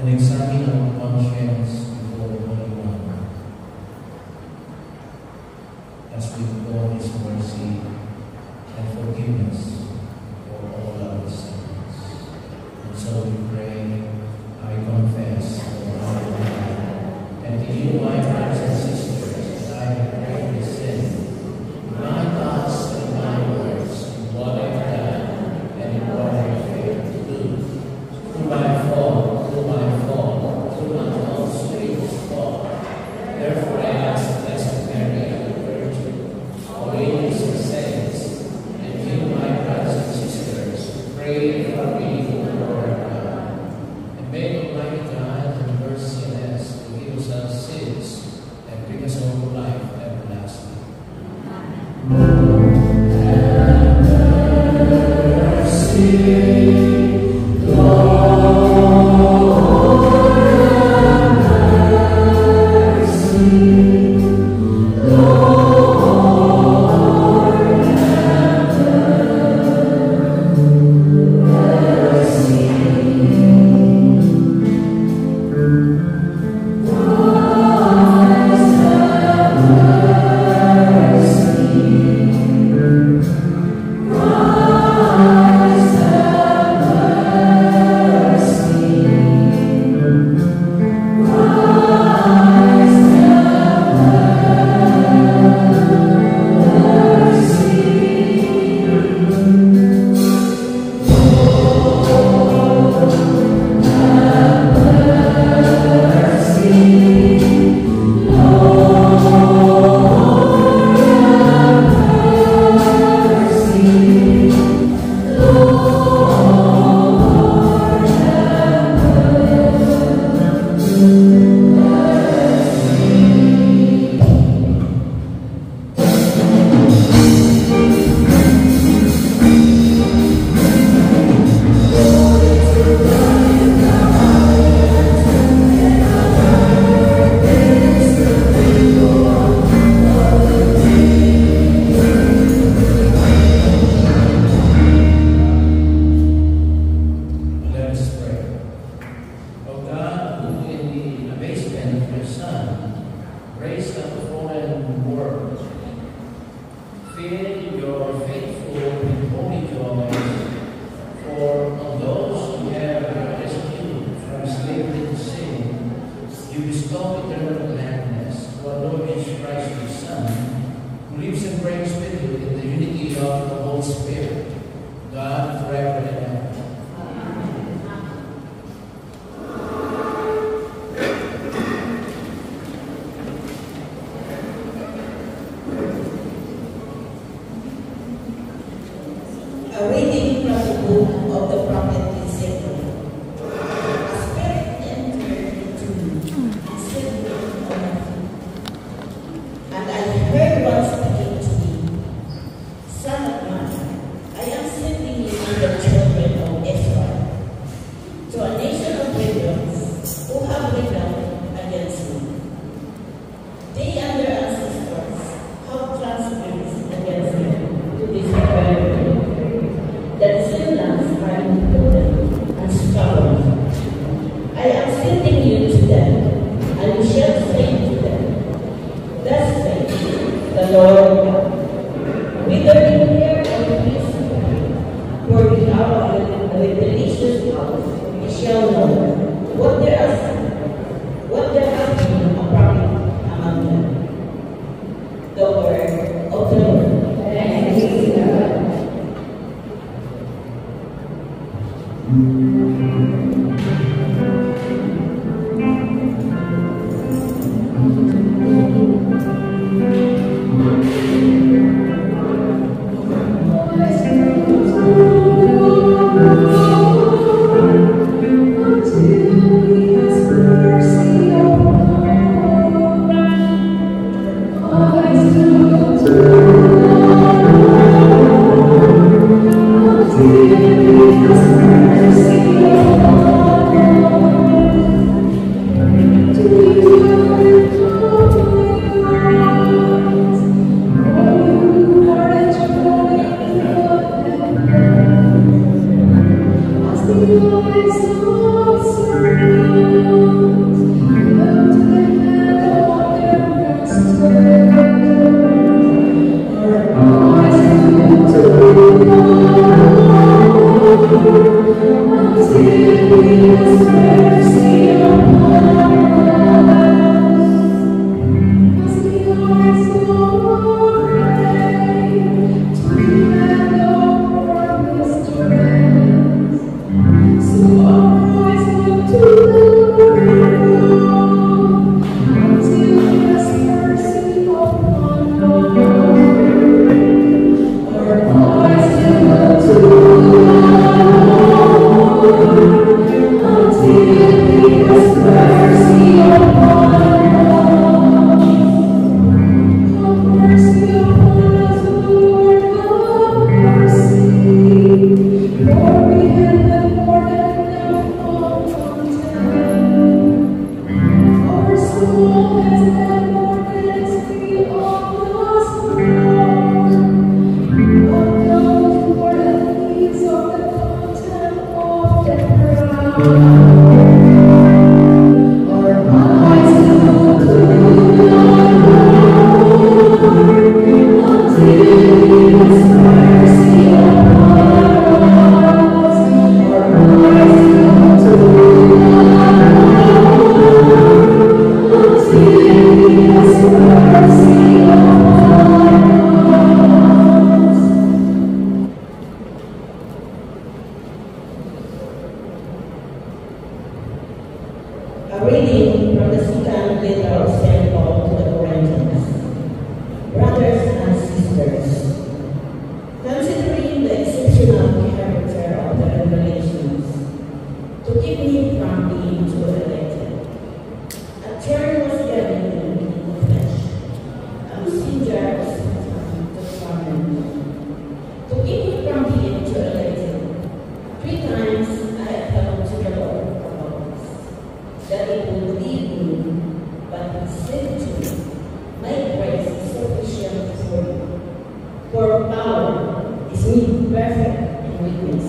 and examine our conscience before the Holy One, as we implore His mercy and forgiveness for all our sins. And so we pray, I confess, O our God, and to you, my brothers and sisters, that I have greatly sinned, in my thoughts and my words, in what I have done and in what I have failed to do. Through my fault, through my most grievous fault. Therefore I ask Blessed Mary, the Virgin, all angels and saints, and you, my brothers and sisters, pray for me, O Lord God. And may Almighty God have mercy on us, forgive us our sins, and bring us home to life everlasting. A reading from the book of the prophet Ezekiel. A spirit entered into me and set me on my feet. And I heard one speaking to me, Son of man, I am sending you to the children of Israel, to a nation of rebels who have rebelled against me. They and their ancestors have transgressed against me to this very day. That sin lands are included and stubborn. I am sending you to them, and you shall say to them, Thus says the Lord God, whether you hear or please, for without a delicious house, you shall know what there has been a prophet among them. The word of the Lord. Thanks be to God. Thank you. letter of St. Paul to the Corinthians. Brothers and sisters, considering the exceptional character of the revelations, to keep me from being too elected, a turn was given me in the flesh, a messenger of Satan to torment. To keep me from being too elected, 3 times I appealed to the Lord about this, that it would leave me, but he said to me, my grace is sufficient for you, for power is made perfect in weakness.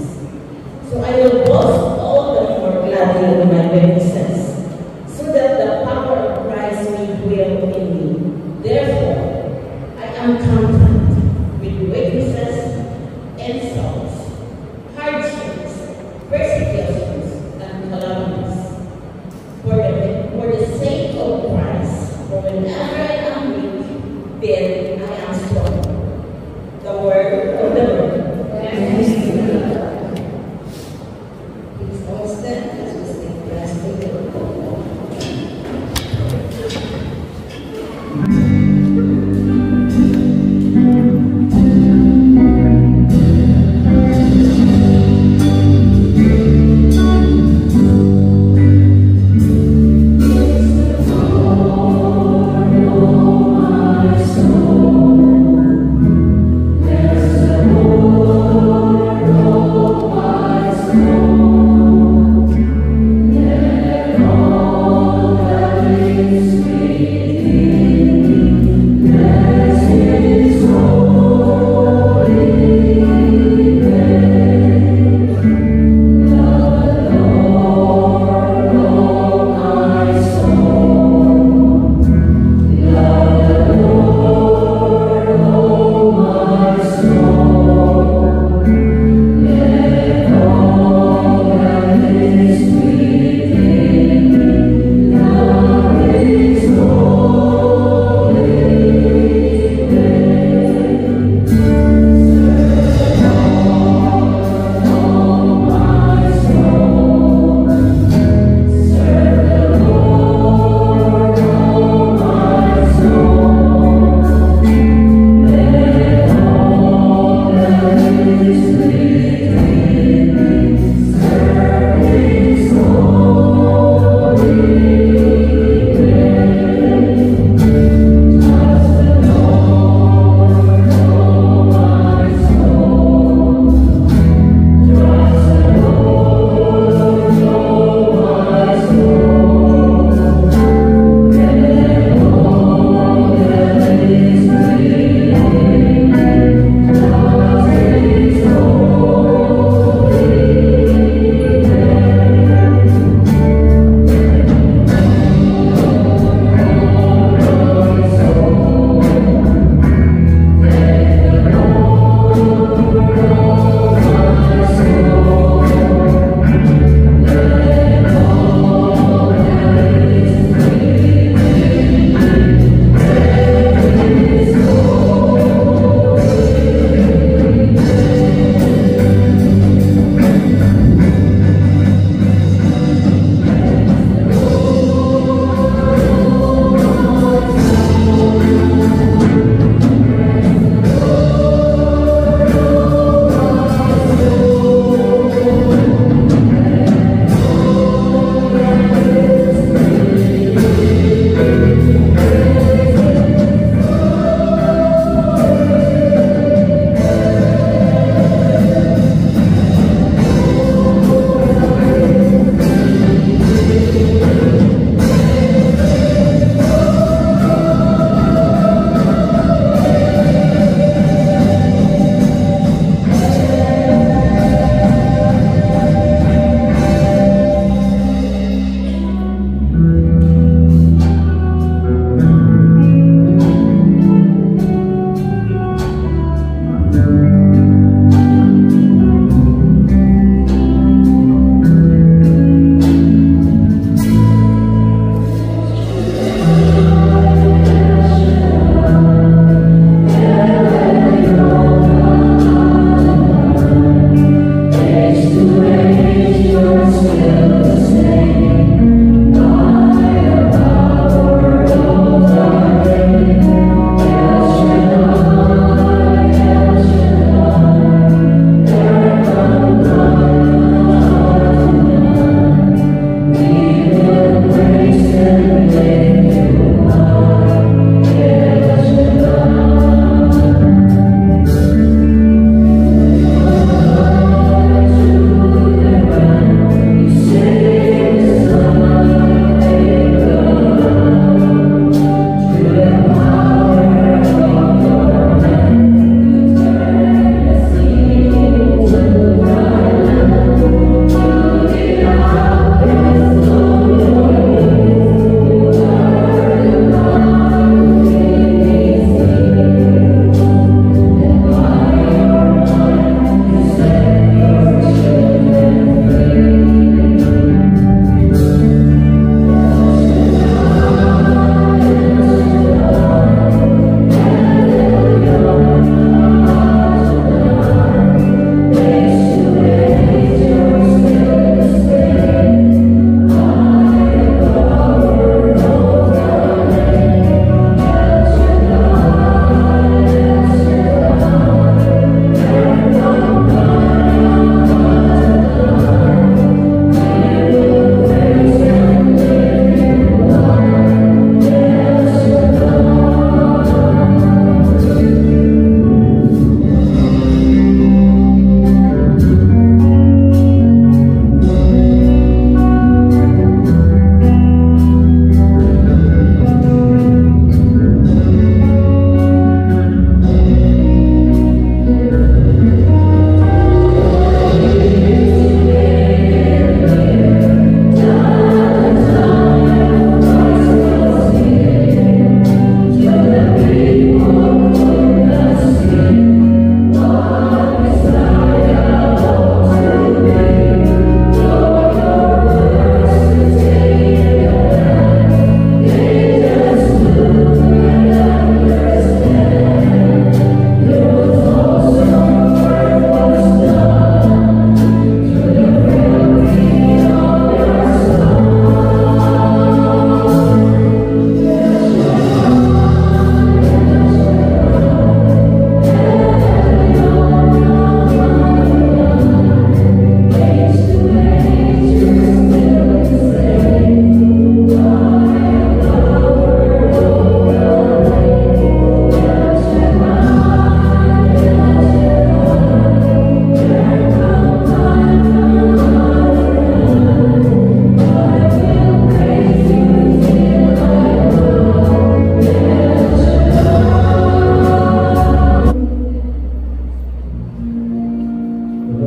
So I will boast all the more gladly in my weaknesses, so that the power of Christ may dwell in me. Therefore, I am content with weaknesses, insults, hardships, persecutions, and calamities, for the sake of Christ. For whenever I am weak, then I am strong. The word of the Lord. Thanks be to God. Please all stand as we sing the last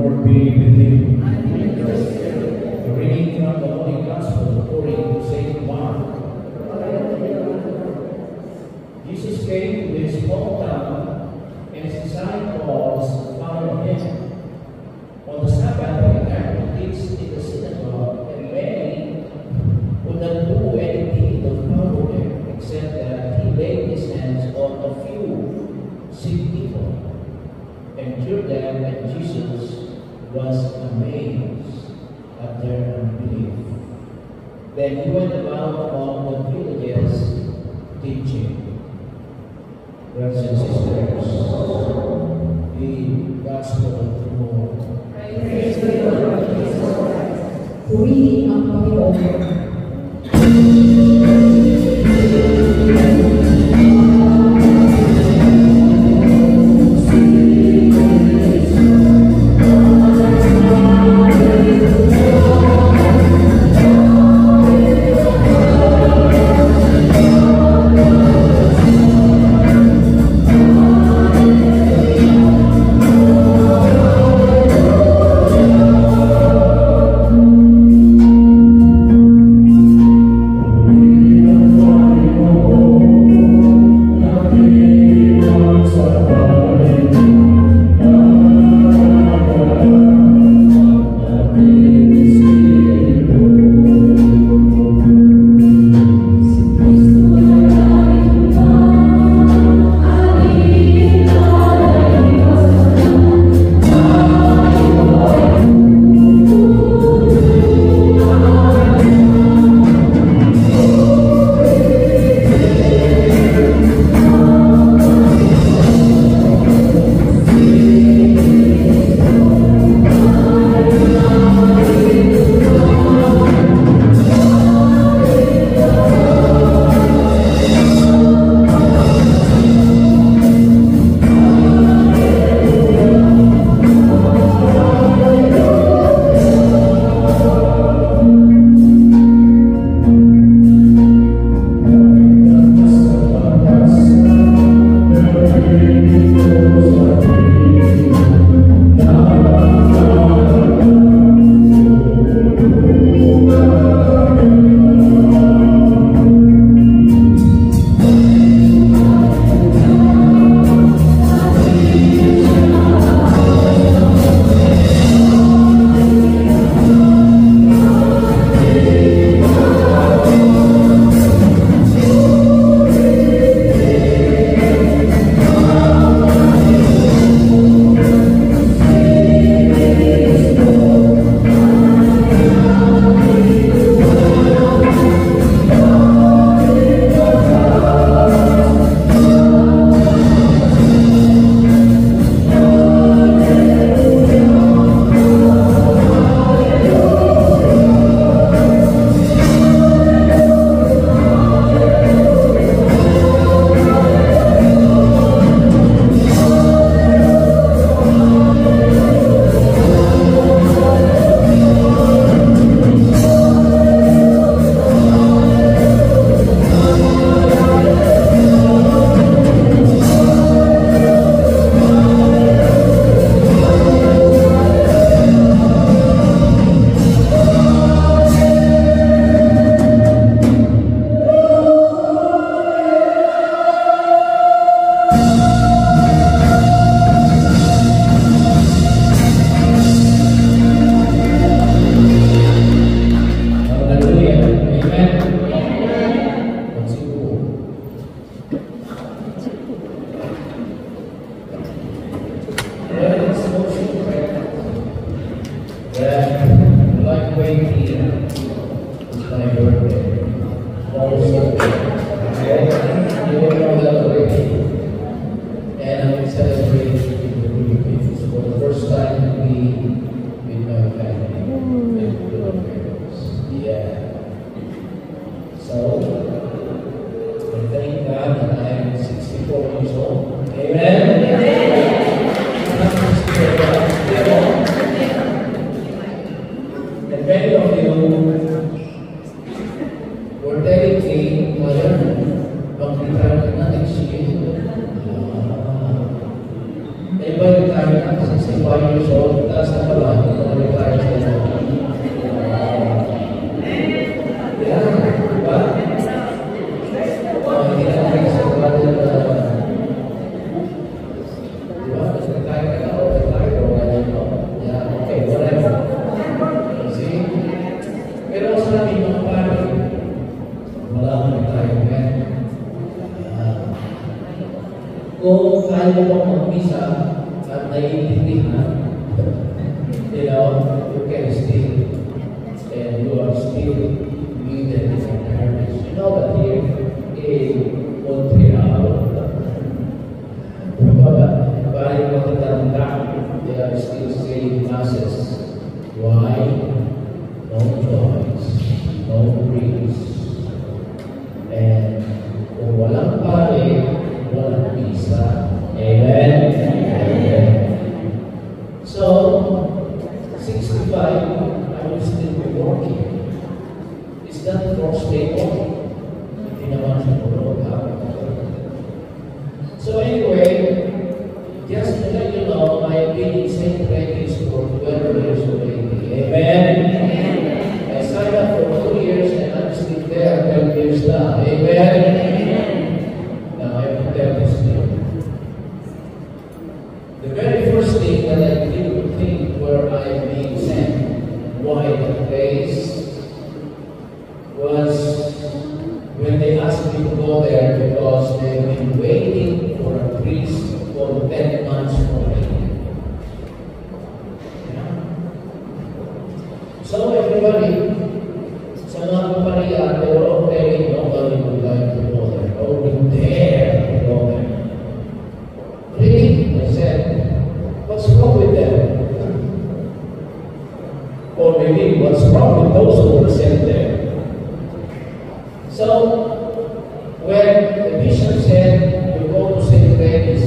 Lord be with you. A reading from the Holy Gospel according to St. Mark. Jesus came to his hometown, and his disciples followed him. On the Sabbath, he began to teach in the synagogue, and many would not do anything to follow him, except that he laid his hands on a few sick people and cured them, and Jesus was amazed at their unbelief. Then he went about among the villages teaching. Brothers and sisters, the Gospel of the Lord. Praise the Lord Jesus Christ. Purihin ang Panginoon. 65, I will still be working. Is that for stable? Hindi naman siguro. So anyway, just to let you know, I've been in St. Regis for 12 years already. Amen? I signed up for 2 years and I'm still there 12 years now. Amen? Now I will tell this to you. The very first thing that I did think where I'm being sent, why the place, was when they asked me to go there because they've been waiting for a priest for 10 months already. Yeah. So everybody, sa mga kapariya, they were all telling nobody would like to go there. Nobody dare to go there. Really? I said, what's wrong with them? Or maybe what's wrong with those who were sent there? So, when the bishop said, you go to St. Regis,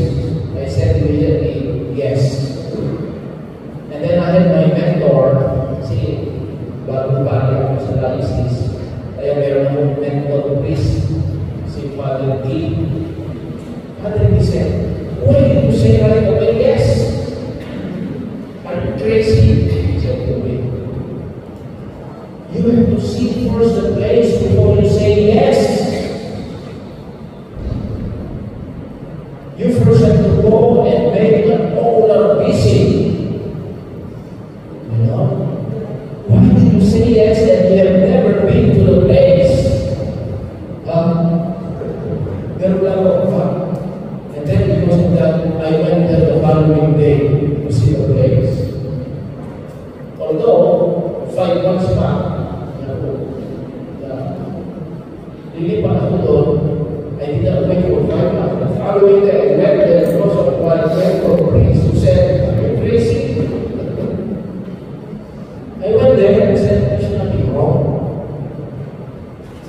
I said immediately, yes. And then I had my mentor, see, bago pari ako sa diocese, kaya meron akong mentor priest, si Father D. Father D said, why did you say right away yes? Are you crazy? He said to me. You have to see first the place before you say yes. You first have to go and make an owner busy. You know? Why did you say yes and you have never been to the place? Ganun lang ako. And then because of that, I went there the following day to see the place. Although, 5 months back, lilipat ako doon, I didn't wait for 5 months. The following day, I went there because of what I went for a priest who said, are you crazy? I went there and said, there's nothing wrong.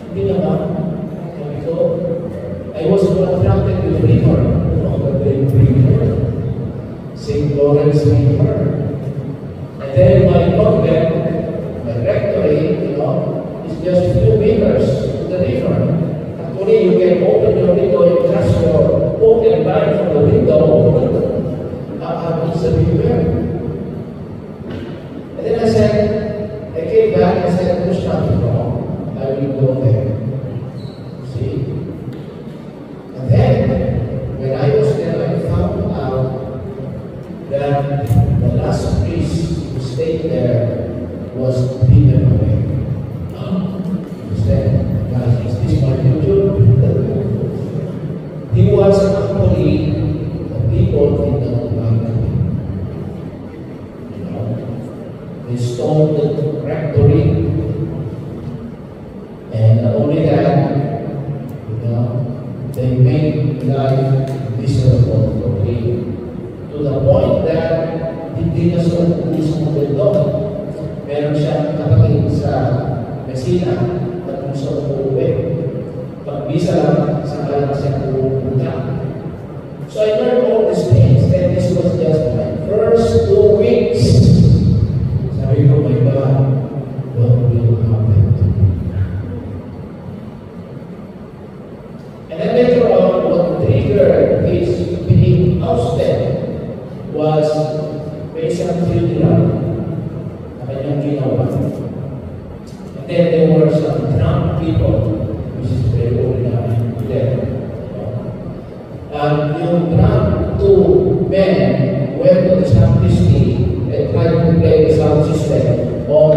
Hindi naman. So, I was attracted to the river. You know, the great river. St. Lawrence River. And then my convent, my rectory, you know, is just a few meters to the river. Actually, you can open your window and trust your open line from the window. Happens to be there. And then I said, I came back and said, there's nothing wrong. I will go there. See? And then, when I was there, I found out that the last priest who stayed there was driven away. Understand? Guys, is this my YouTube? He was actually the people in the country. You know, they stole the rectory, and not only that, you know, they made life miserable for him to the point that hindi niya sa mismo doon. Meron siyang kapatid sa Messina at kung sa uuwi. Pag-visa lang, sa kanya siya pupunta. So I learned all these things, and this was just my first 2 weeks. Sabi ko, my God, what will happen to me? And then later on, what triggered his being ousted was may isang funeral na kanyang ginawa. And then there were some drunk people, which is very ordinary there. And yung drunk 2 men went to the sacristy and tried to play the sound system on,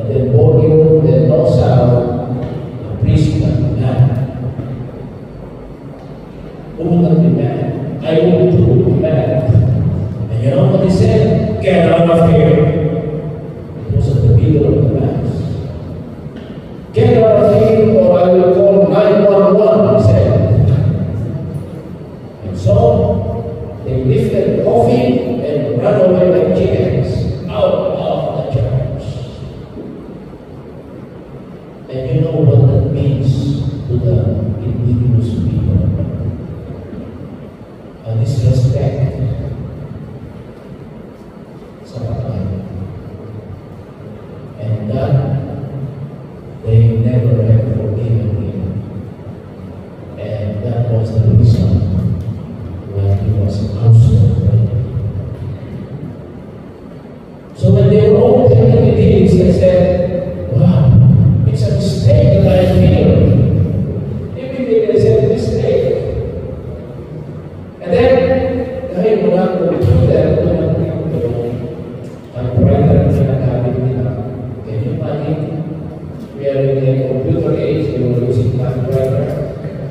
and then volume, then no sound, the priest got mad. Who got mad? I would do mad. And you know what he said? Get out of here. It was at the middle of the mass. Get out of here or I will call 911, he said. And so, they lifted the coffin and ran away like chickens out of the church. And you know what that means to the indigenous people. A disrespect. sa patay. And that they never have forgiven him. And that was the reason why he was also praying. So when they were all telling me this, they said, wow, it's a mistake that I feel. Immediately they said, mistake. And then, dahil mula ko computer, ang writer na nagkabit nila. Can you imagine? We are in the computer age, we were using typewriter.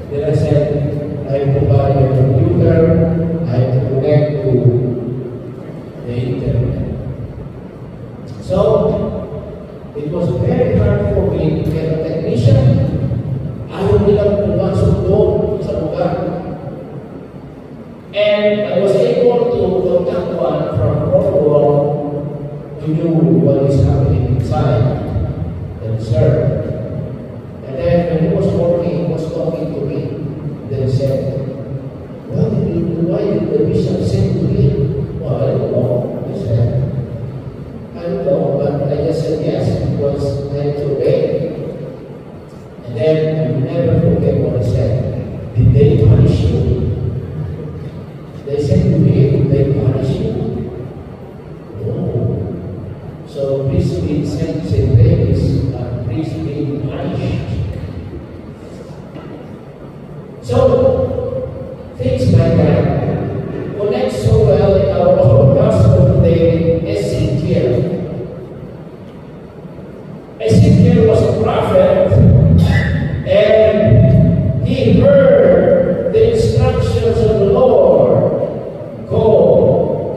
Then I said, I have to buy a computer, I have to connect to the internet. So, it was very hard for me to get a technician. Ayaw nilang pumasok doon sa lugar. And I was able to contact one from Cornwall who knew what is happening inside and served. And then when he was working, he was talking to me. Then he said, why did the bishop send to him? Well, I don't know. He said, I don't know, but I just said yes because I had to obey. And then I never forget what he said. Did they punish you? They said to me, did they punish you? No. So priests being sent to St. Mary's are priests being punished. So things like that connect so well in our gospel today. Ezekiel. Ezekiel was a prophet, and he heard the instructions of the Lord. Go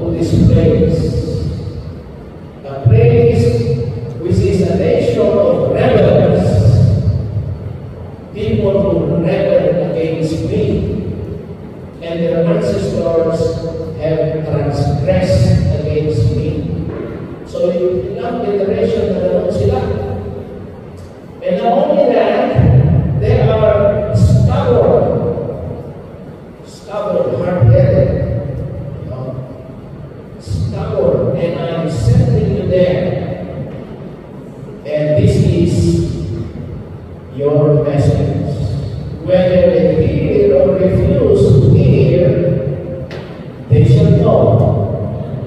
to this place. A place which is a nation of rebels. People who rebel against me. And their ancestors have transgressed against me. So ilang generation na naman sila. And not only that, they are stubborn, hard-headed, stubborn, and I'm sending you there. And this is your message. Whether they hear or refuse to hear, they shall know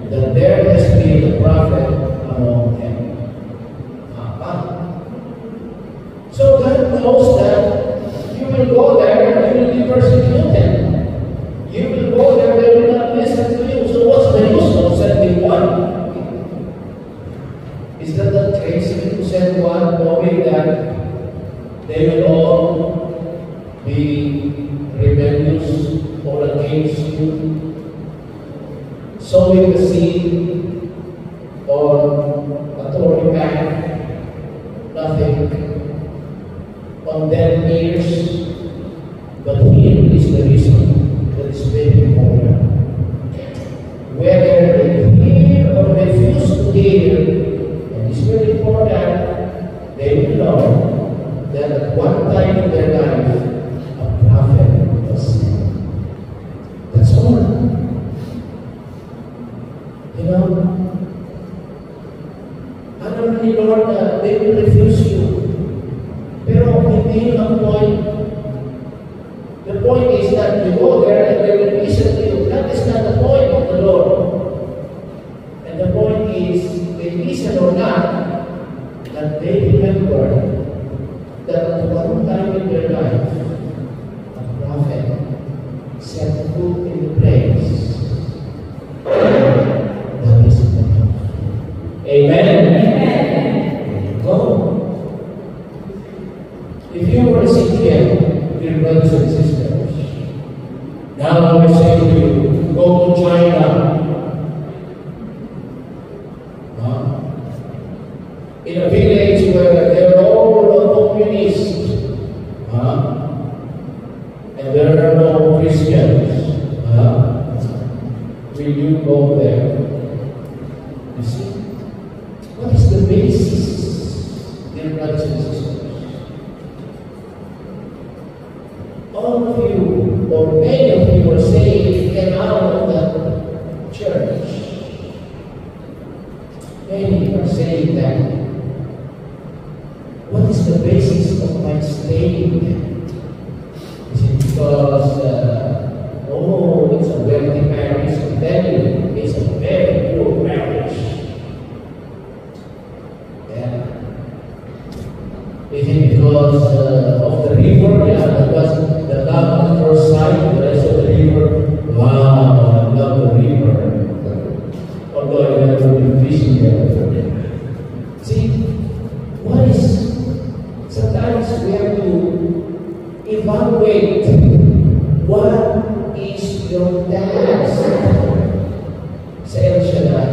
that there has been a prophet among them. So God knows that you will go there and you will be persecuted. You will go there, they will not listen to you. So what's the use of sending one? Is that crazy to send one knowing that they will all be rebellious or against you? Sowing the seed on a thorny path, nothing. On dead ears, but here is the reason that is very important. Whether they hear or refuse to hear, and it's very important, they will know that at one time in their life, a prophet was sent. That's all. You know, I don't really know that they will refuse you. Pero hindi yun ang point. The point is that you go there and they will listen to you. That is not the point of the Lord. And the point is, they listen or not, that they remember that at one time in their life, a prophet set foot in the place. That is the prophet. Amen? Go. If you were Ezekiel, dear brothers and sisters, now I say to you, go to China. In a village where there are all communists, and there are no Christians, will you go there? You see? What is the basis, dear brothers and sisters? All of you, or many of you, are saying you came out of the church. Many are saying that, what is the basis of my staying there? Is it because, oh, it's a wealthy parish? I'm telling you, it's a very poor parish. Yeah. Is it because of the river? Yeah, that was the love at first sight. When I saw the river, wow, I love the river. Although I never been fishing there before. See, sometimes we have to evaluate what is your task sa El Shaddai,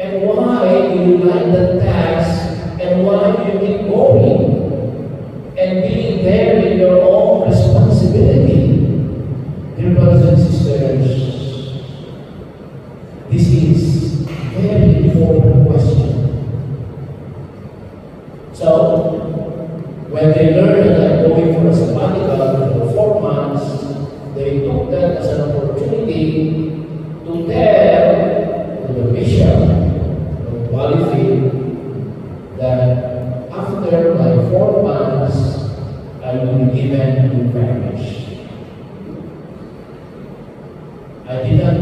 and why do you like the task, and why do you keep going and being there in your own responsibility. Dear brothers and sisters, this is a very important question. So, when they learned that I'm going for a sabbatical for 4 months, they took that as an opportunity to tell to the bishop of Valleyfield that after my 4 months, I will be given to parish. I did not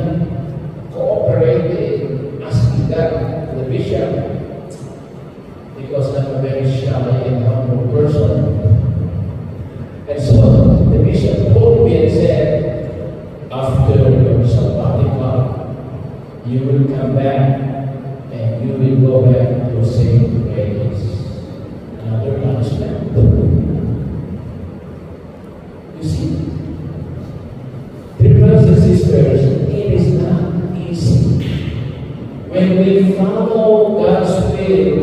cooperate in asking that to the bishop, because I'm a very shy and humble person. And so the bishop told me and said, after your sabbatical, you will come back and you will go back to St. Grace. Another punishment. You see, dear brothers and sisters, it is not easy. When we follow God's will,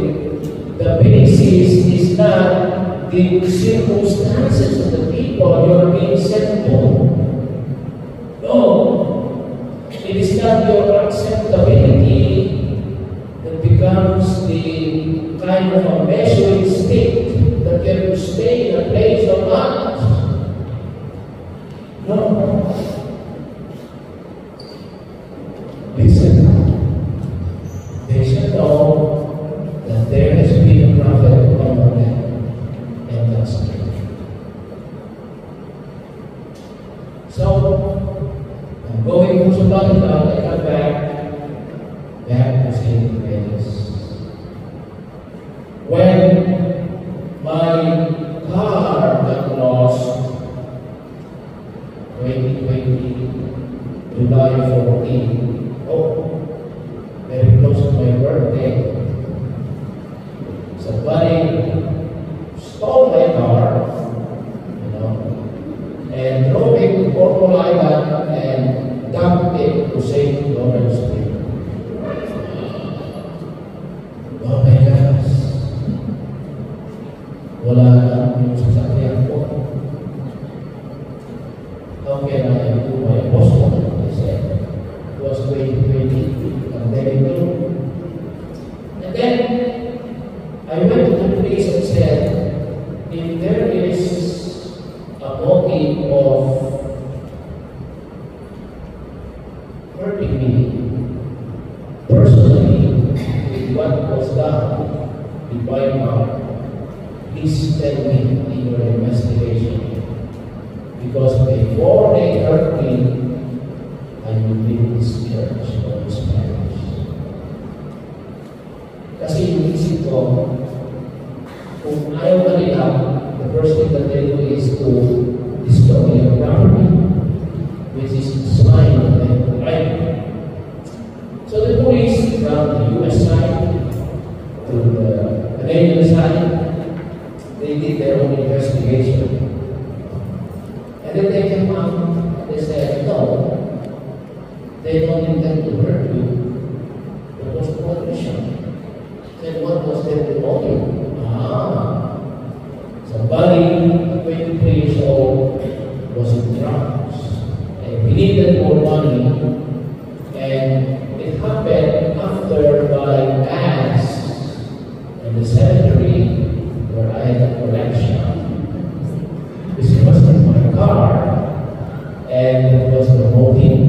the basis is not the circumstances of the people you are being sent to. No. It is not your acceptability that becomes the kind of a measuring stick that you have to stay in a place or not. No. Listen. They should know that there has been a prophet among them, and that's true. So, I'm going to sabbatical, I come back to St. Grace. When my car got lost, 2020, July 14, very close to my birthday, somebody stole my car, and drove it to Cornwall Island and dumped it to St. Lawrence Street. Oh my gosh. Wala na yung sasakyan ko. How can I do my Boston? I said. It was 2020, pandemic too. And then, I went to the police and said, if there is a motive of hurting me personally with what was done with my mom, please tell me in your investigation. Because before they hurt me, I will leave this church or this parish. Kasi yung isip ko, kung ayaw ka nila, the first thing that they do is to destroy your property, which is a sign of them right. So the police from the US side to the Canadian side, they did their own investigation. And then they came out and they said, no, they don't intend to hurt you. It was coalition. Then what was their motive? Somebody 23 years old was in drugs and he needed more money, and it happened after buying gas in the cemetery where I had a collection. This was in my car, and it was the motive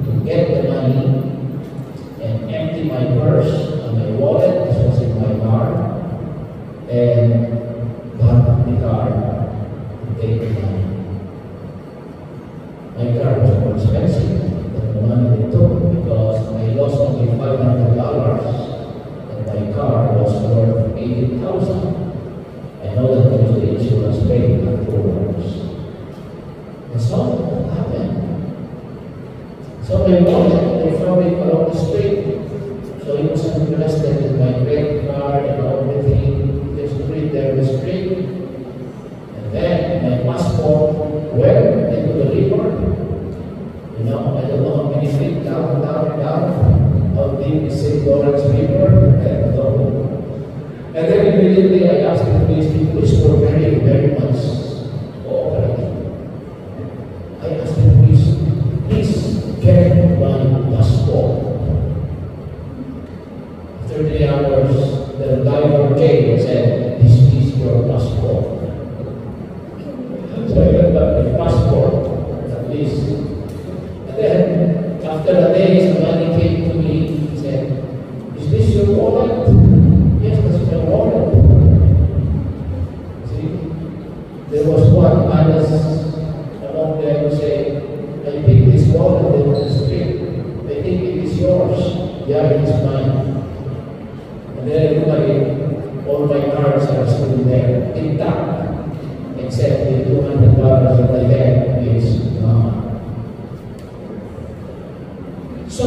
to get the money and empty my purse in my wallet, this was in my car, and got the car to take the money. My car was more expensive than the money they took because I lost only $500 and my car was worth $80,000. I know that was the insurance paid afterwards. And so what happened? So my wallet, they found it along the street. So he was interested in my credit card and everything. Just put it there in the street. And then my passport went into the river. You know, I don't know how many feet down. How deep is St. Lawrence River? I don't know. And then immediately I asked the police people, which were very, very much cooperative. I asked the police, please get my passport. After 3 hours, the driver came and said, this is your passport. So I got the passport, at least. And then, after a day, somebody came to me and said, is this your wallet? Yes, that's my wallet. See? There was one honest among them who said, I picked this wallet in the street. I think it is yours. Yeah, it is mine. And then everybody, all my cards are still there, intact, except the $200 that I had is gone. So,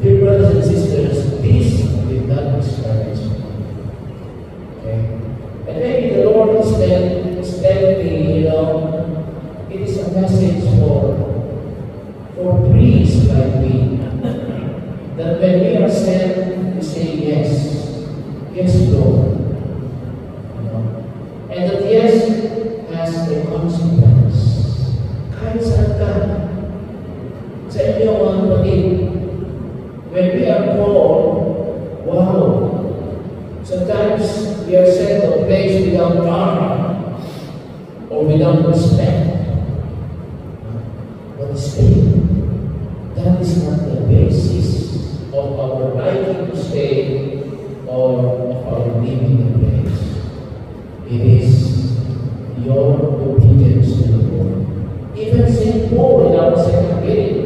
dear brothers and sisters, this did not discourage me. Okay? And maybe the Lord is telling me, it is a message for priests like me, that when we are sent, we say yes. Yes, Lord. And that yes has a consequence. Kahit saan ka, sa inyo mga kapatid, when we are called, wow, sometimes we are sent to a place without honor or without respect. But still, that is not the basis of our right to stay or of our living in place. It is your obedience to the Lord. Even St. Paul in our second reading,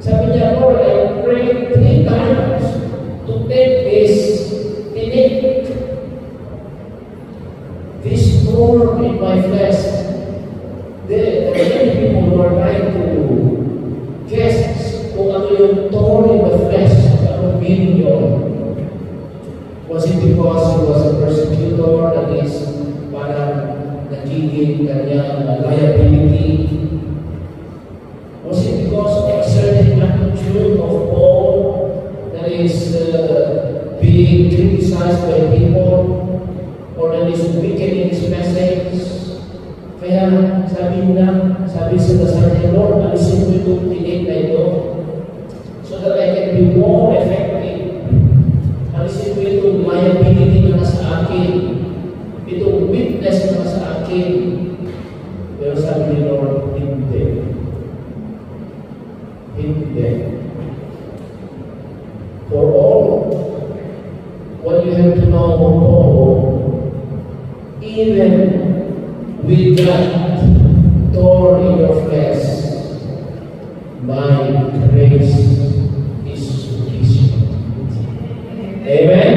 sabi niya, Lord, I prayed 3 times to take this thorn in my flesh. There are many people who are trying to guess kung ano yung thorn in the flesh, ano meaning yun. Was it because he was a persecutor that is parang nagiging kanyang liability? Was it because of a certain attitude of Paul that is being criticized by people or that is weakening his message? Kaya sabi sa kanya, Lord, alisin mo itong tinig na ito so that I can be more effective. Alisin mo itong liability na nasa akin, itong witness na nasa akin. Pero sabi ni Lord, hindi. For all, what you have to know about Paul, even with that thorn in your flesh, my grace is sufficient. Amen?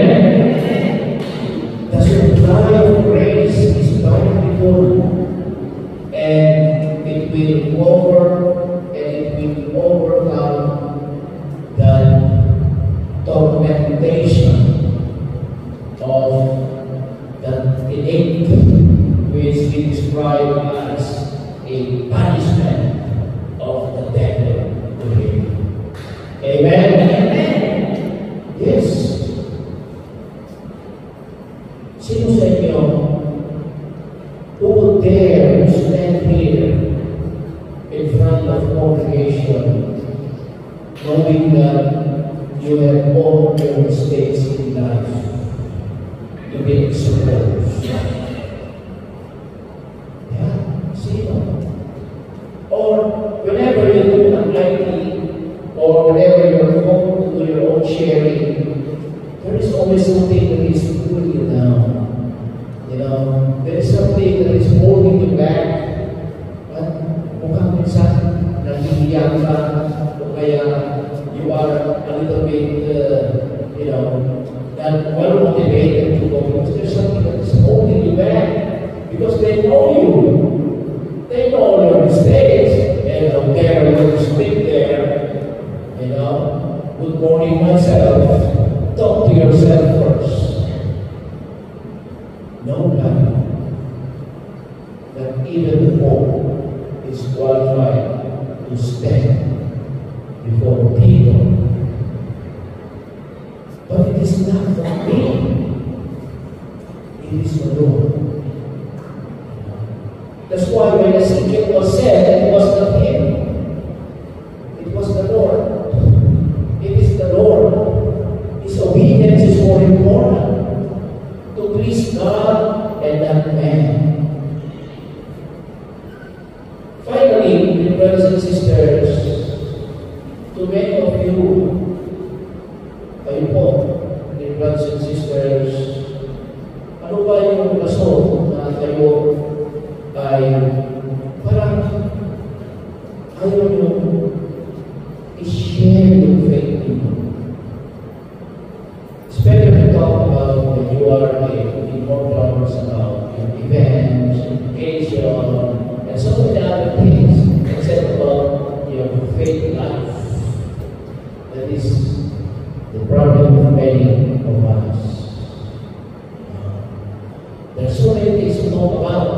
The supply of grace is bountiful, and it will overcome the tormentation of that innate, which we describe as a punishment of the devil to him. Amen? Yes. Sino sa inyo who would dare to stand here in front of congregation knowing that you have all your mistakes in life to be exposed? Yeah, sino? Or whenever you do unlikely, or whenever you're home to do your own sharing, there's something that is pulling you down. You know, there is something that is holding you back. At mukhang minsan, nahihiyan ka, o kaya you are a little bit, not well motivated to go. Because there's something that is holding you back. Because they know you. They know all your mistakes. And don't care when you speak there. Good morning myself. Talk to yourself first. Know that even the Pope is qualified to stand before people. But it is not for me. It is the Lord. That's why when Ezekiel was said, it was not him. It was the Lord. It is the Lord. His obedience is more important to please God and not man. Finally, brothers and sisters, to many of you, kayo po, brothers and sisters, ano ba yung rason na kayo ay parang ayaw nyo i-share yung faith nyo? It's better to talk about when you are in more problems about your events, education, and so many other things, except about your faith life. That is the problem of many of us. There are so many things to talk about.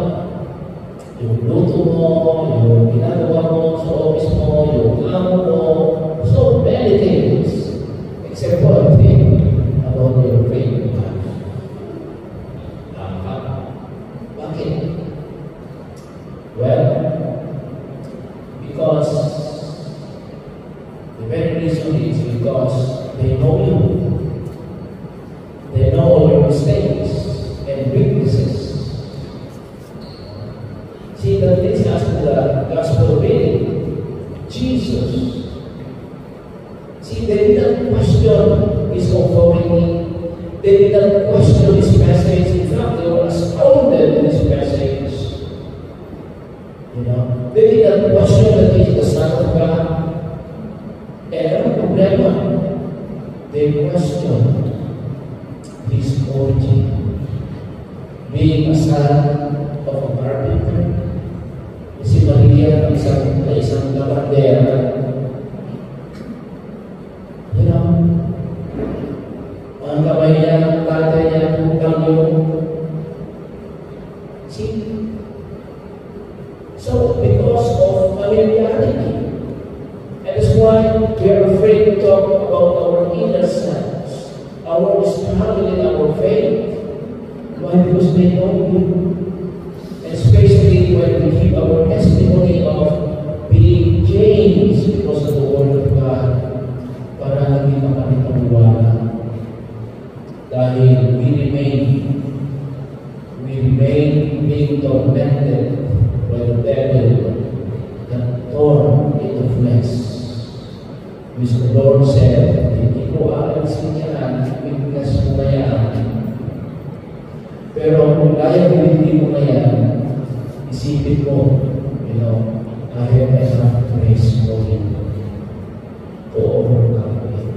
Yung luto mo, yung ginagawa mo sa office mo, yung amo mo, so many things, except for a thing about your faith life. Bakit? Well, because the very reason is because they know you. They know all your mistakes and weaknesses. See, that leads us to the gospel reading. Jesus. See, they didn't question his authority. They didn't question his message. In fact, they were astounded in his message. They didn't question that he is the Son of God. And ang problema, they questioned his origin. Being a son of a carpenter, si Maria, isang labandera. Ang kamay niya, ang tatay niya, tutang yung. See? So, because of familiarity, and that's why we are afraid to talk about our inner selves, our struggle in our faith. Why? Because they know you. Especially when we give our testimony of being changed because of the Word of God, para hindi mapanitawala. Dahil we remain being tormented by the devil that torn in the flesh. Which the Lord said, hindi ko aalisin yan, weakness mo na yan. Pero kung kaya hindi mo na yan, isipin mo, I have enough grace for you to overcome it.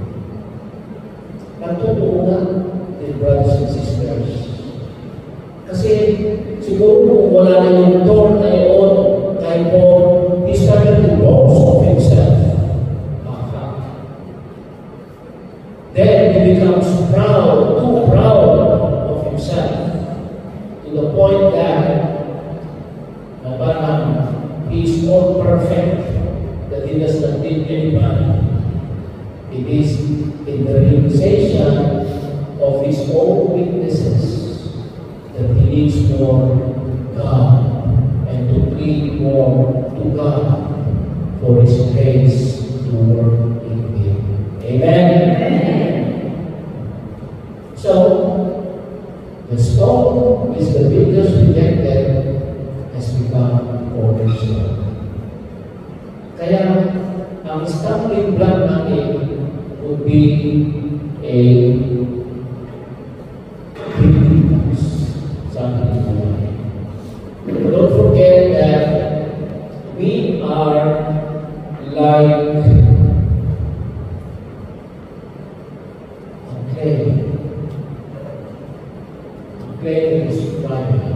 Ang totoo na, brothers and sisters, kasi siguro kung wala na yung thorn na yun, kahit po, he started to boast of himself. Then he becomes proud, too proud of himself, to the point that he is more perfect that he does not need anybody. It is in the realization of his own weaknesses that he needs more God and to plead more to God for his grace to work in him. Amen? So, the stone which the builders rejected has become cornerstone. Kaya, ang stumbling block natin would be a clay. Clay is private,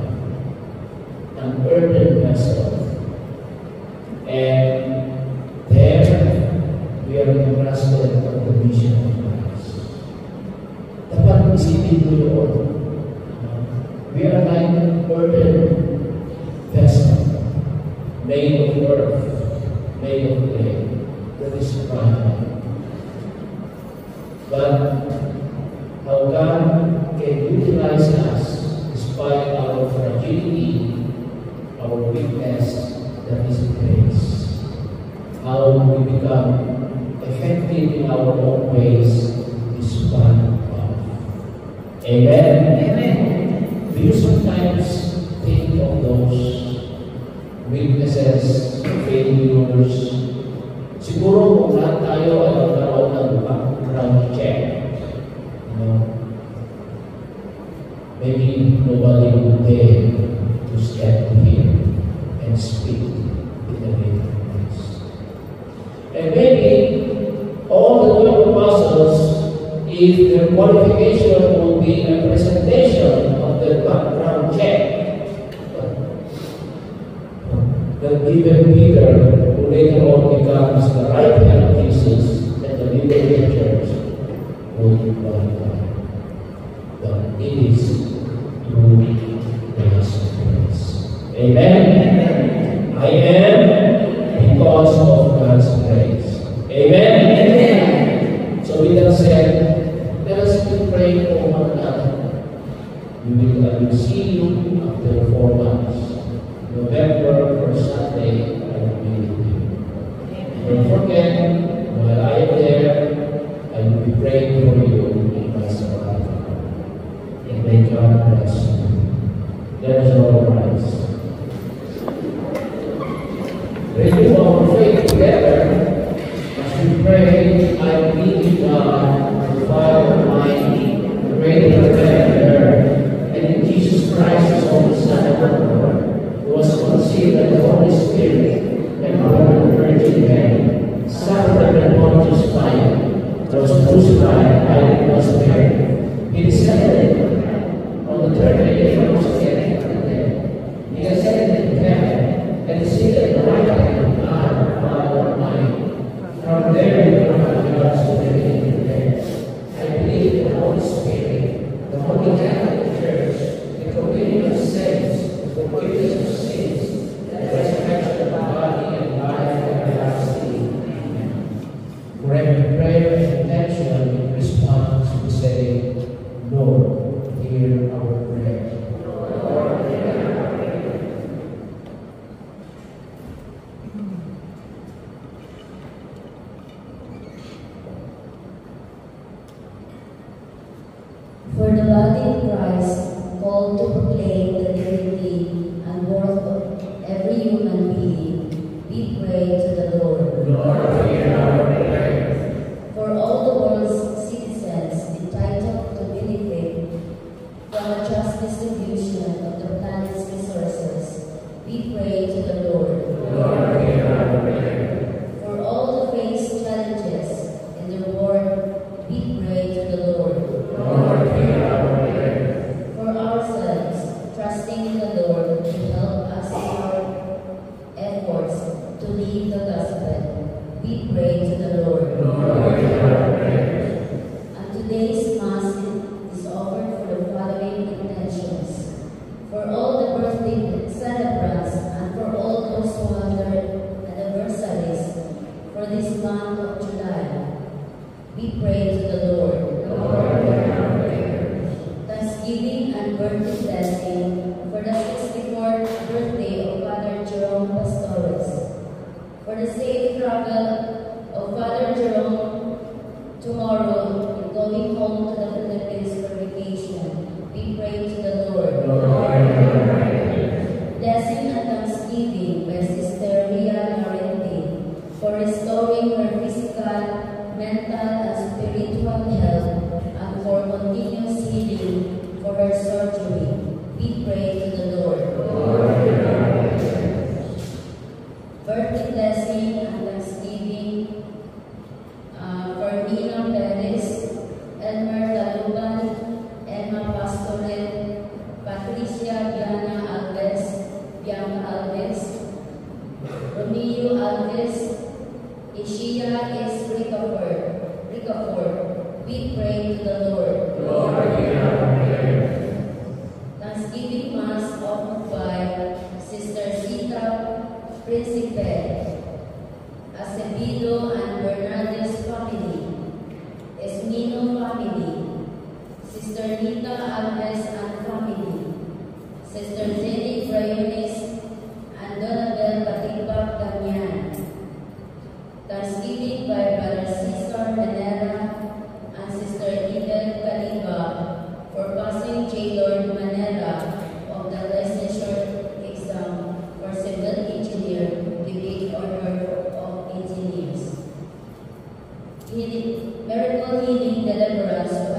an earthen vessel. And there we are entrusted of the mission of Christ. Dapat isipin mo yun. We are like an earthen vessel, made of earth, made of clay, that is private. But how God can utilize us despite our fragility, our weakness, that is grace. How we become effective in our own ways is one love. Amen? Amen. Do you sometimes think of those weaknesses, failures? Siguro kung lahat tayo ay magkaroon ng background check. Maybe nobody would dare to step here and speak in the name of Christ. And maybe all the 12 apostles, if their qualification will be a presentation of the background check, that even Peter, who later on becomes the right hand of Jesus and the leader of the church, will be qualified. But it is through the gospel of grace. Amen? I am because of God's grace. Amen? Amen. So with that said, let us be praying for one another. I will see you after 4 months. November or Sunday, I will be with you. Don't forget, while I am there, I will be praying for you in my sabbatical. And may God bless you. Let us all rise. Renew our faith together as we pray, I believe in God, the Father Almighty, creator of heaven and earth, and in Jesus Christ, His only Son, our Lord, who was conceived by the Holy Spirit and born of the Virgin Mary, suffered under Pontius Pilate, was crucified, died, and was buried. He descended on the third day from the dead. He ascended into heaven and is seated at the right hand of God, the Father Almighty. From there he will come to judge the living and the dead. I believe in the Holy Spirit, the Holy Catholic Church, the communion of saints, the forgiveness of sins, and the resurrection of the body and life everlasting. Amen. For every prayer and intention in response, we say, Lord, hear our prayer. For the body of Christ, called to proclaim the dignity and worth of every human being, we pray to the Lord. Lord, hear our prayer. For all the world's citizens entitled to benefit from a just distribution of the planet's resources, we pray to the Lord. Lord, hear our prayer. For all the faced challenges in the world, we pray to the Lord. Lord, hear our prayer. For ourselves, trusting in the Lord to help us in our efforts to live the gospel, we pray to the Lord. Lord, hear our prayer. And today's Mass is offered for the following intentions: for all the birthday celebrants and for all those who have their anniversaries for this month of July, we pray to the Lord. Lord, hear our prayer. Thanksgiving and birthday blessing for the 64th birthday of Father Jerome Pastores, for the safe travel of Father Jerome tomorrow in going home to the Philippines for vacation, we pray to the Lord. Lord, hear our prayer. Blessing and thanksgiving by Sister Ria Narente for restoring her physical, mental, and spiritual health and for continuous healing for her surgery. We pray to the Lord. Lord, hear our prayer. Birthday blessing and thanksgiving for Nina Perez, Elmer We pray to the Lord. Lord, hear our prayer. Thanksgiving Mass offered by Sister Zita Principe, Acevedo and Bernardes family, Esmino family, Sister Nita Agnes and family, Sister Jenny Brayones and Donabel Patigbak Damian. Thanksgiving by Brother Cesar Manera and Sister Eden Kaliba for passing J. Lord Manera of the licensure exam for civil engineer, debate order of engineers. Miracle healing deliverance to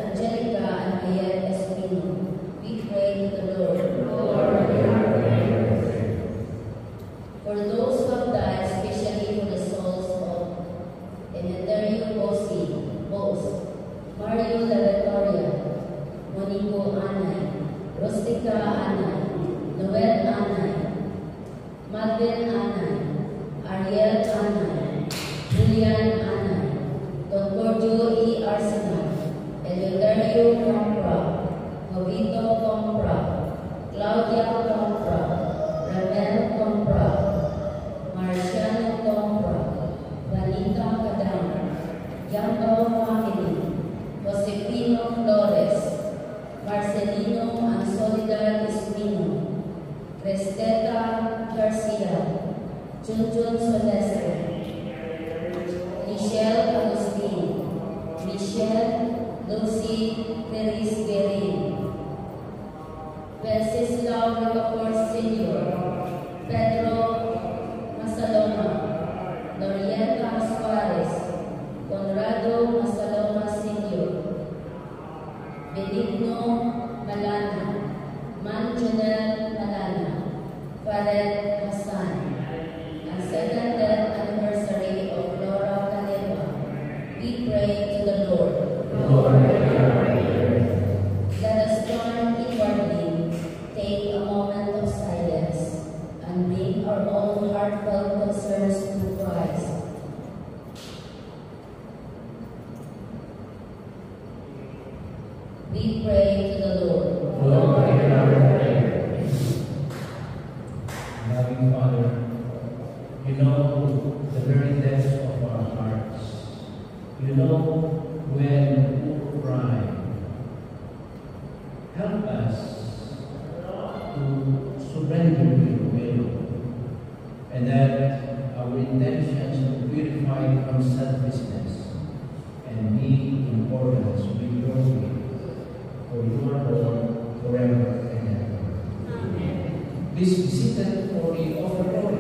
Angelica and Ayel Espino. We pray to the Lord. Lord, hear our prayer. For those who have died, especially for the souls of Emeterio Bose, Mario La Victoria, Monico Anay, Rustica Anay, Noel Anay, Madeleine Anay, Ariel Anay, Julian Anay, Don Cordio E. Arsenal, Eleuterio Compra, Jovito Compra, Claudia Compra, Ramel Compra, Marciano Compra, Vanita Cadam, Yangao family, Josefino Flores, Marcelino and Soledad Espino, Cresteta Garcia, Junjun Celeste, Michelle Agustin, Michelle Lucy Teres Guerin, Wenceslao Rocafort Sr., Pedro Masaloma, Norienta Suarez, Conrado Masaloma Sr., Benigno Malana, Manjonel Malana, Fared Hassan, and second death anniversary of Laura Caleva. We pray to the Lord. Lord, hear our prayer. Let us join inwardly, take a moment of silence, and bring our own heartfelt concerns to Christ. We pray to the Lord. Lord, hear our prayer. Loving Father, you know the very depths of our hearts. You know when we cry. Help us to surrender to your will, and that our intentions are purified from selfishness and be in accordance with your will. For you are Lord forever and ever. Amen. Please be seated for the offertory.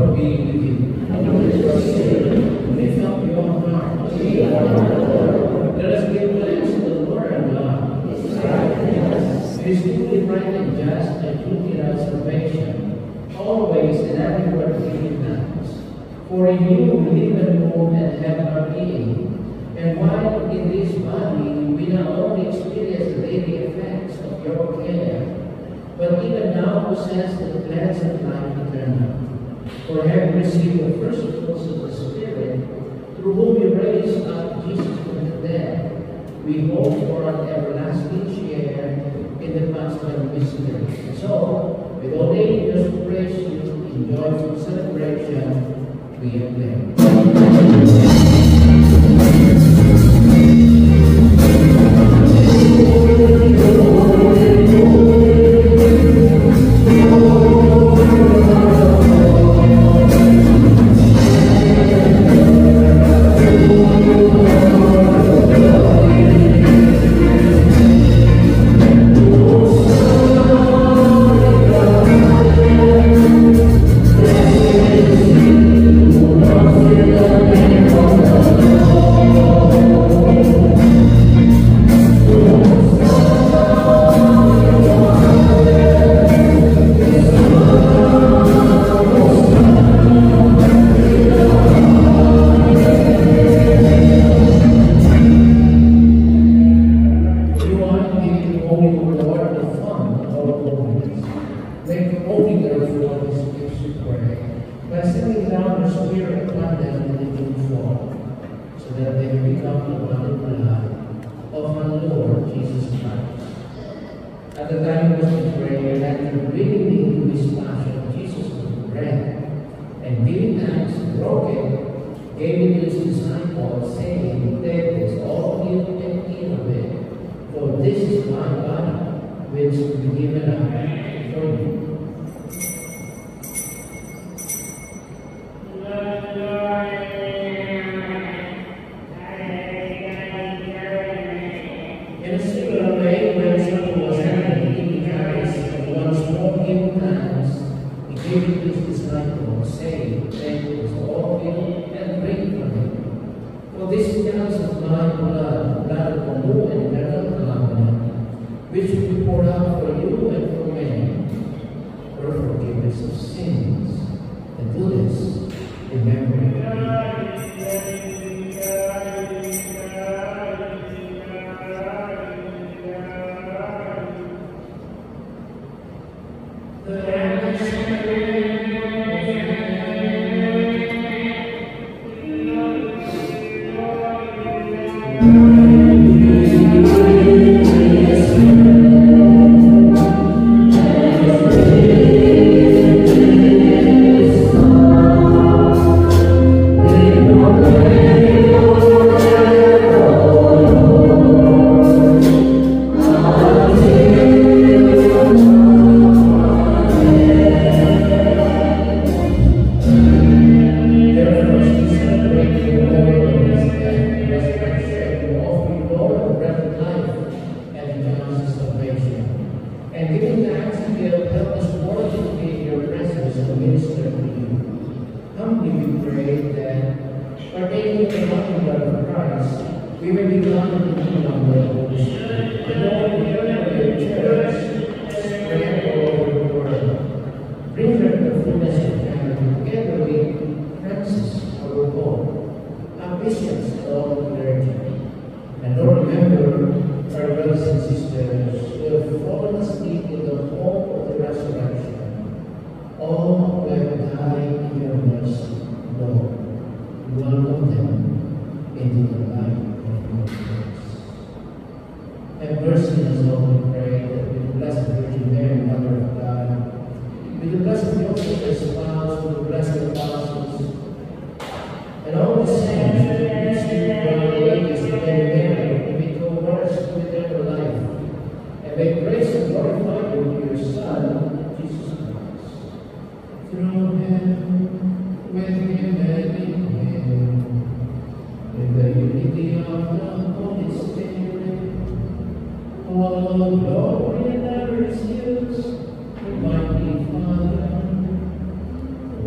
Lord be with you. Lift up your hearts. Let us give thanks to the Lord our God. It is truly right and just and truly our salvation, always and everywhere to give thanks. For in you we live and move and have our being. And while in this body we not only experience the daily effects of your care, but even now possess the pleasant life eternal. For having received the first fruits of the Spirit, through whom you raised up Jesus from the dead, we hope for an everlasting share in the Paschal mystery. And so, with all angels who praise you in joyful celebration, we acclaim.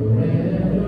Forever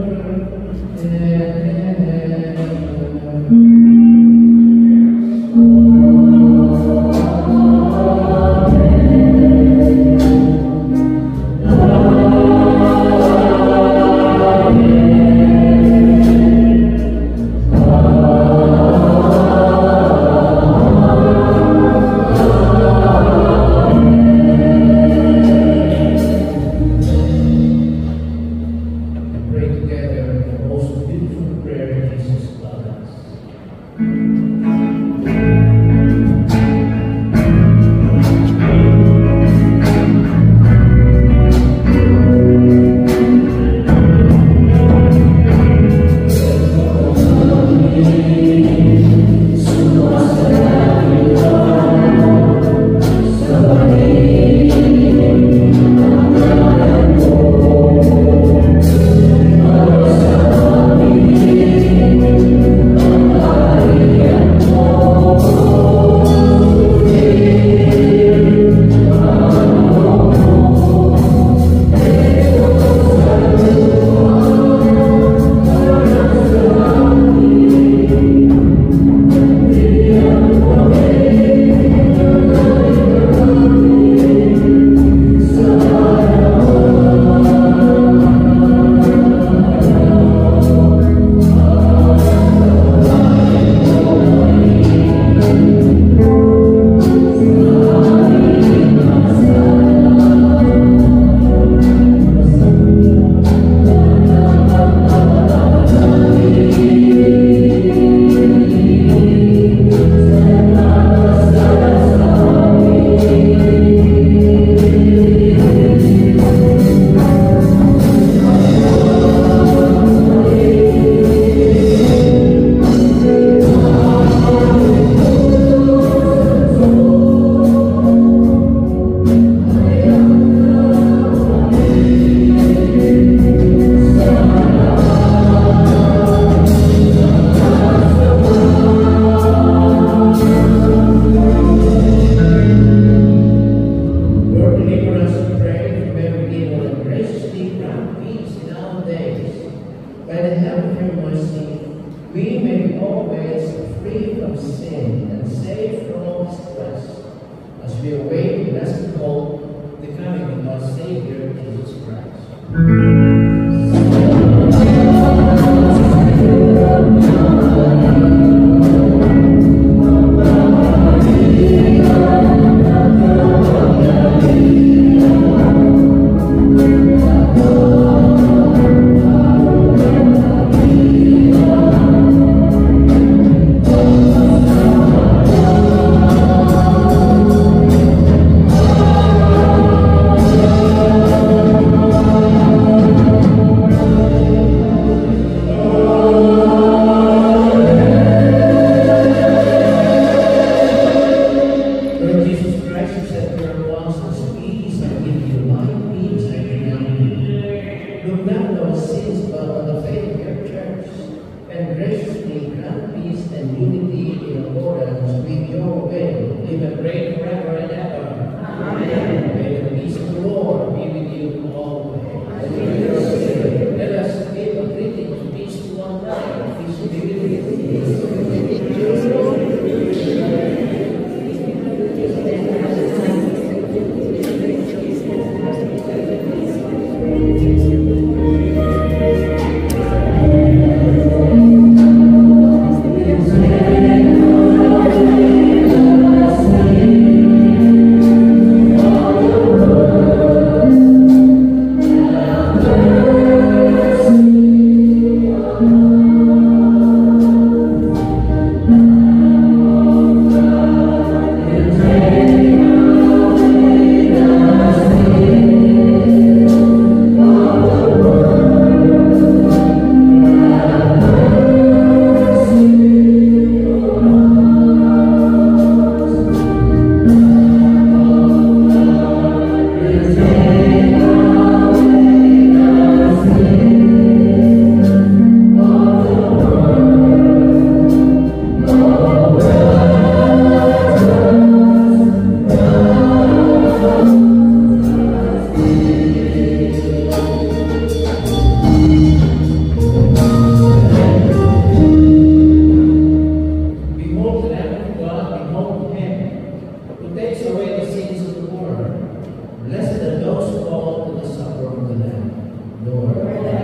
supper of the Lamb. Lord, I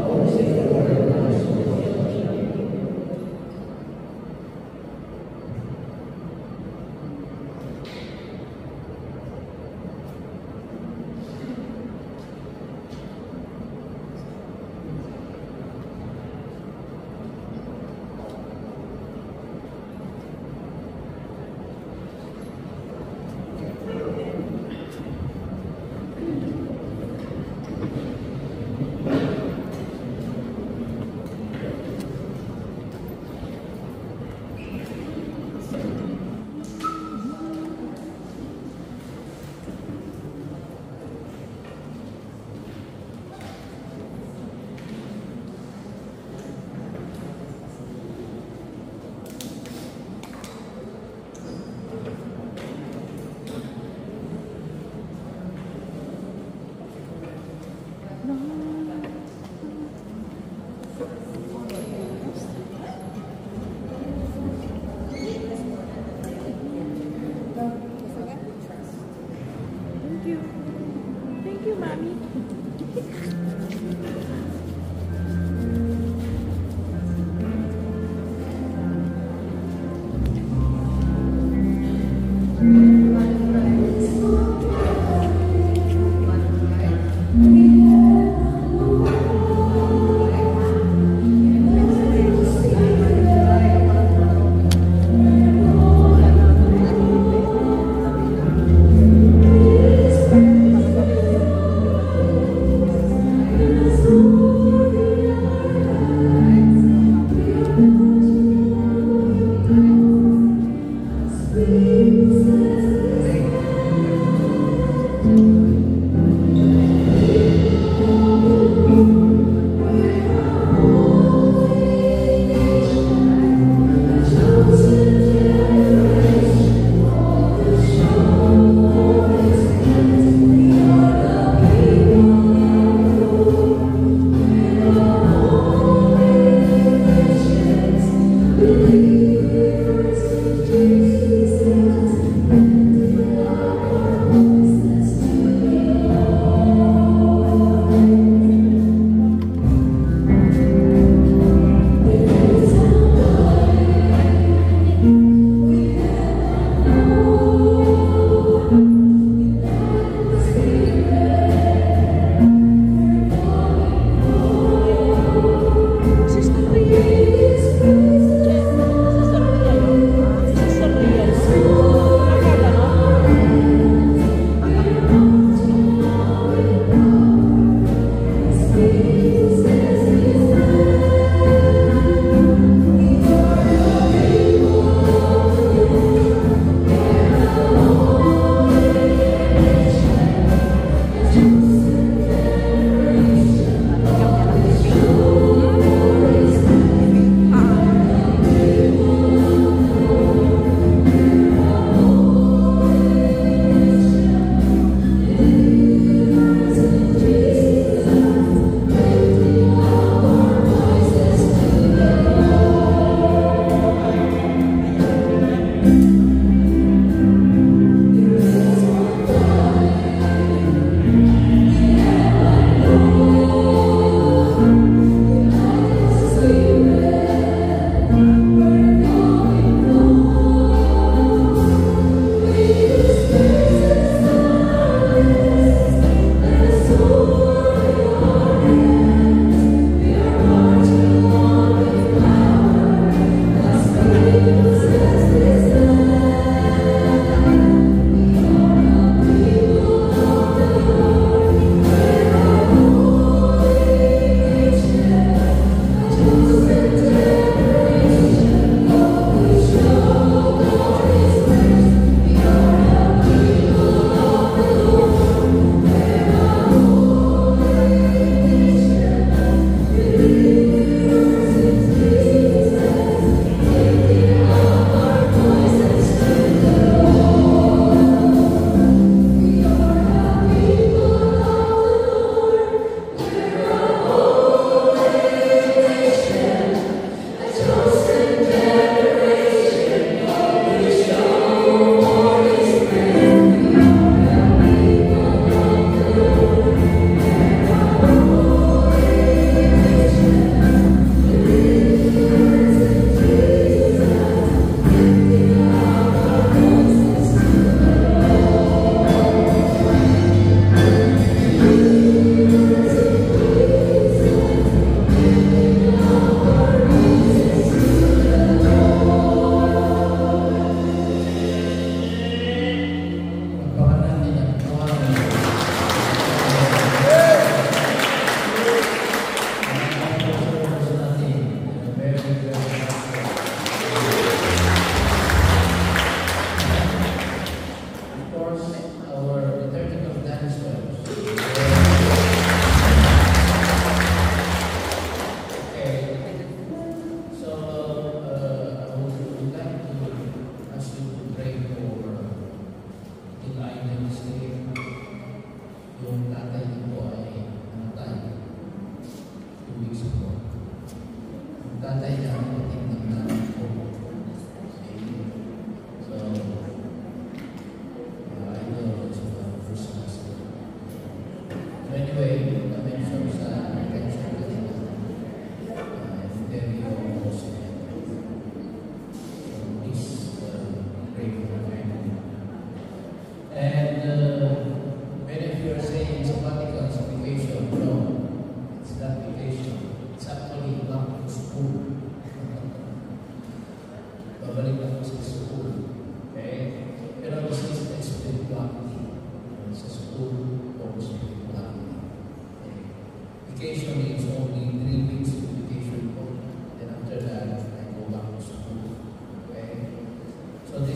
always say the word of my soul.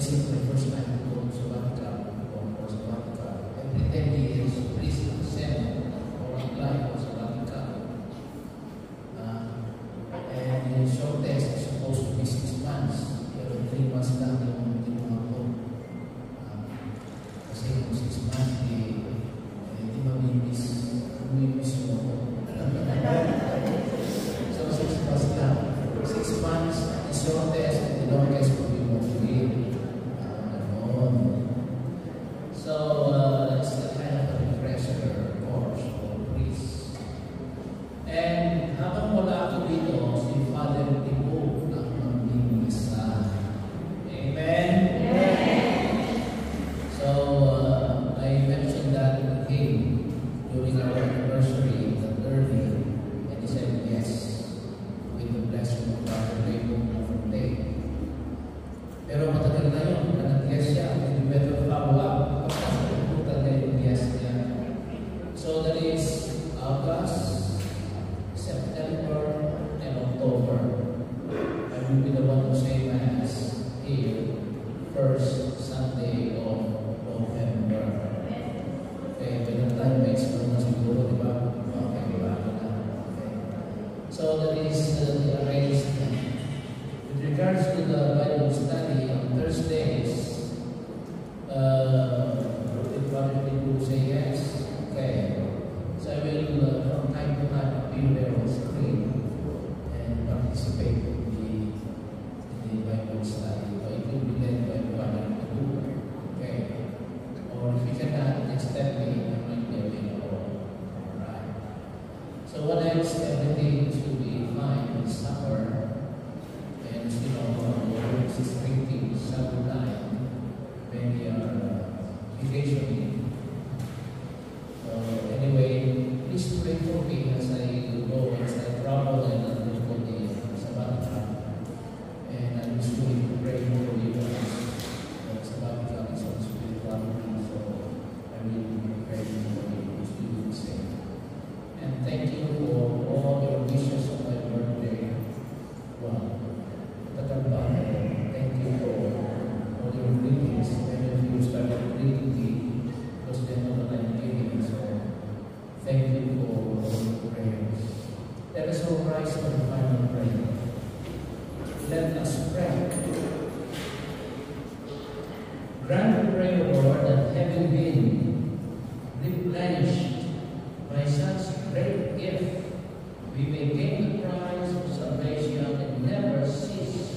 since it's my first time to go to sabbatical, or sabbatical, every 10 years, please send or apply for sabbatical. And the short test is supposed to be 6 months, pero 3 months lang yung ginawa ko. Kasi kung 6 months, hindi mamimiss mo ako. So 6 months lang. 6 months is short test, and the longest will be 1 year. So it's a kind of a refresher course for priests. And habang wala ako dito, si Father Tibo ang mamimisa. Amen? So I mentioned that to him during our anniversary at early, and he said yes, with the blessing of Father Tibo from day. Pero matagal na yun, nag-yes siya, and we better follow up. Pagkakalimutan na yung yes niya. So that is August, September, and October. I will be the one to say Mass here, first Sunday of November. Okay, by the time may explain na siguro, di ba? Okay, di ba? Okay. So that is the arrangement. With regards to the Bible study on Thursdays, if Father people say yes, okay. So I will from time to time appear there on screen and participate in the Bible study. Or it will be led by Father Tibo. Okay. Or if you cannot extend me, I might be available. Alright. So what else? Everything should be fine with supper. And work is drinking summertime. Many are vacationing. So anyway, please pray for me as I go, as I travel and undergo the sabbatical. And I'm just going to pray for you guys. The sabbatical is on spirituality, so I will be praying for you as you would say. And thank you for all your wishes on my birthday. Wow. Thank you for all your greetings. Many of you started greeting me because they know that I'm giving. So thank you for all your prayers. Let us all rise for the final prayer. Let us pray. Grant, we pray, Lord, that having been replenished by such great gift, we may gain the prize of salvation and never cease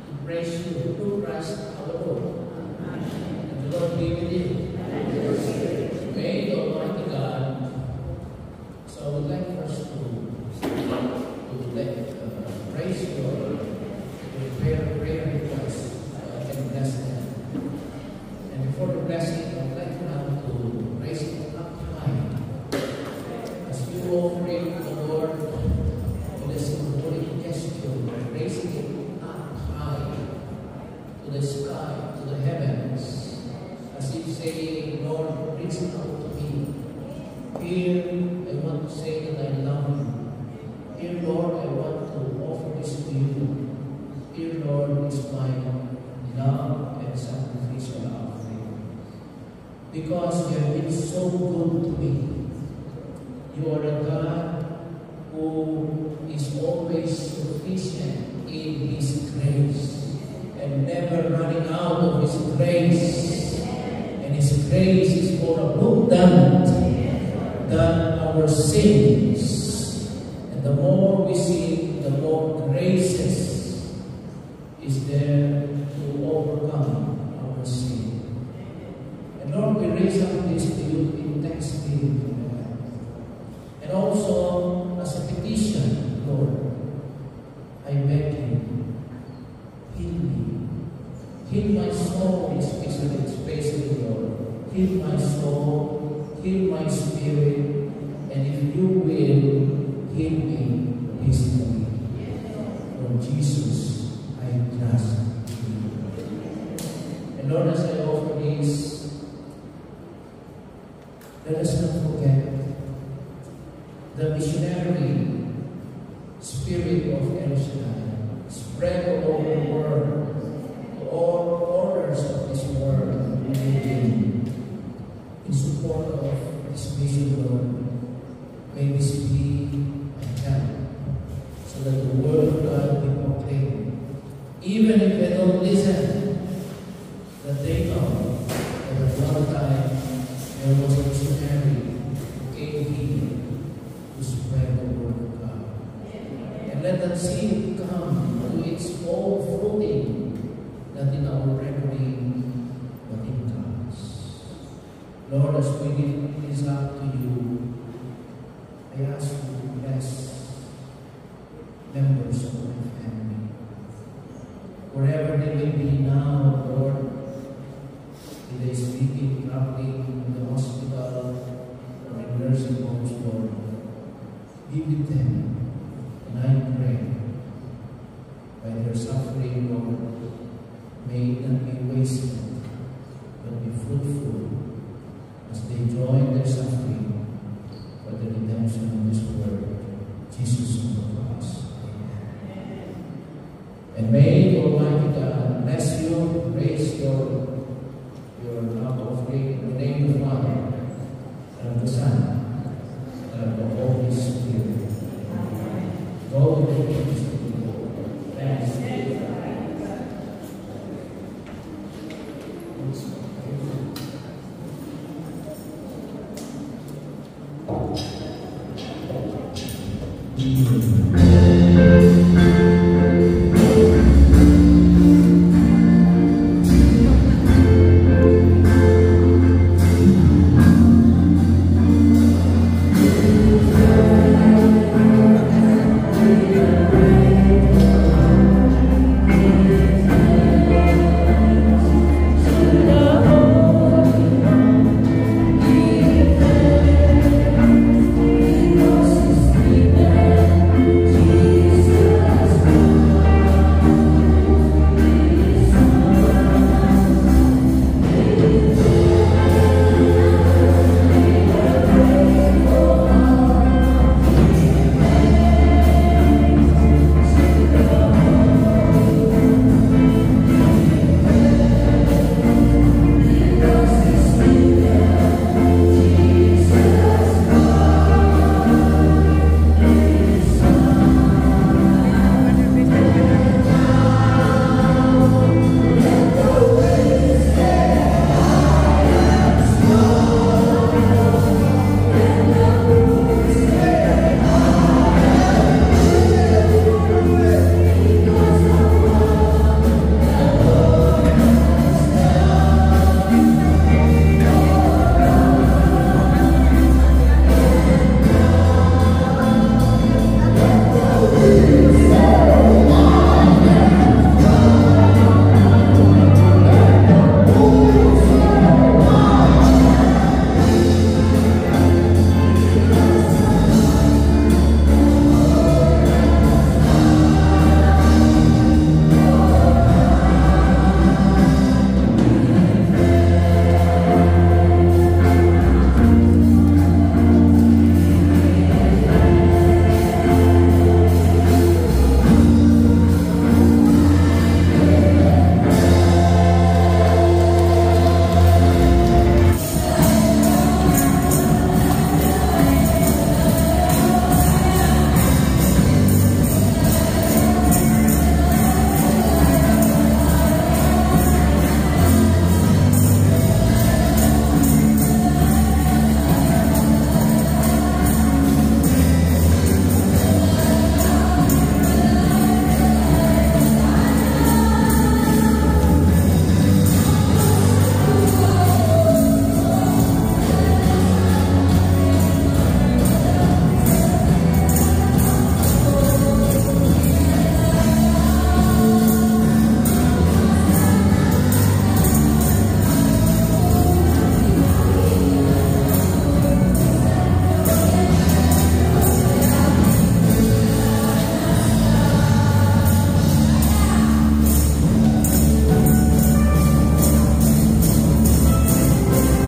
to praise you through Christ our Lord. And the Lord be with you. May the Almighty God. So I would like first to praise you with prayer requests. I can bless them. And before the blessing, I would like now to raise it up high. As you offer it to the Lord, with a symbolic gesture, raising it up high to the sky, to the heavens, as if saying, Lord, reach out to me. Here, I want to say that I love you. Here, Lord, I want to offer this to you. Here, Lord, is my love and sacrificial offering. Because you have been so good to me. You are a God who is always sufficient in His grace and never running out of His grace. And His grace is more abundant than our sins. And the more we sin, the more graces is there to overcome our sin. And Lord, we raise up this to you in thanksgiving. And also, as a petition, Lord, I beg you, heal me. Heal my soul, especially, Lord. Heal my soul, heal my spirit, and if you will, heal me physically. Lord Jesus, I trust you. And Lord, as I offer this, let us not forget the missionary spirit of El Shaddai spread all over the world to all corners in support of this mission, Lord. May this be a help so that the word of God be proclaimed. Even if they don't listen, that they know that at one time there was a missionary who came here to spread the word of God. And let that seed come to its own fruiting, not in our reckoning, but in God's. Lord, as we lift this up to you, I ask you to bless members of my family. Wherever they may be now, Lord, if they sleeping, traveling in the hospital, or in nursing homes, Lord, be with them. And I pray, by their suffering, Lord, may it not be wasted, but be fruitful as they join their suffering for the redemption of this world, Jesus on the cross. Amen. And may the Almighty God bless you, raise your love offering in the name of the Father, and of the Son,